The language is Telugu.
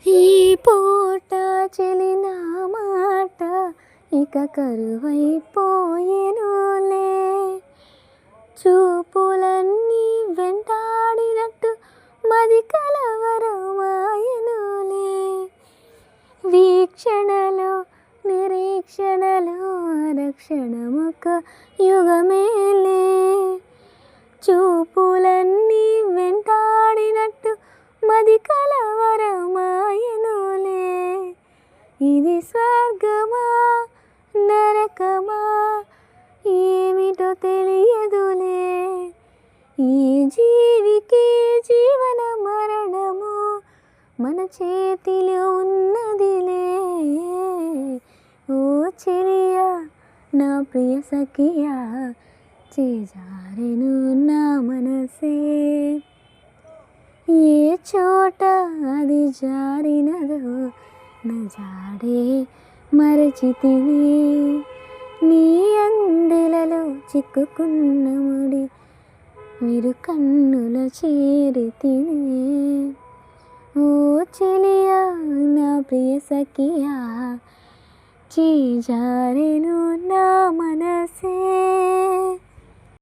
ఈ పూట చెలిన మాట ఇక కరువైపోయెనులే. చూపులన్నీ వెంటాడినట్టు మది కలవరమాయెనులే. వీక్షణలో నిరీక్షణలో రక్షణమొక యుగమేలే. చూపులన్నీ వెంటాడినట్టు మది కలవరమాయెనులే. ఇది స్వర్గమా నరకమా ఏమిటో తెలియదులే. ఈ జీవికి జీవన మరణము మన చేతిలో ఉన్నదిలే. ఓ చెలియా నా ప్రియ సఖియా చేజారెను నా మనసే. ఏ చోట అది జారినదో నా జాడే మరచితిని. నీ అందెలలో చిక్కుకున్న ముడి మీరు కన్నుల చేరితిని. ఓ చెలియా నా ప్రియ సఖియా చేజారెను నా మనసే.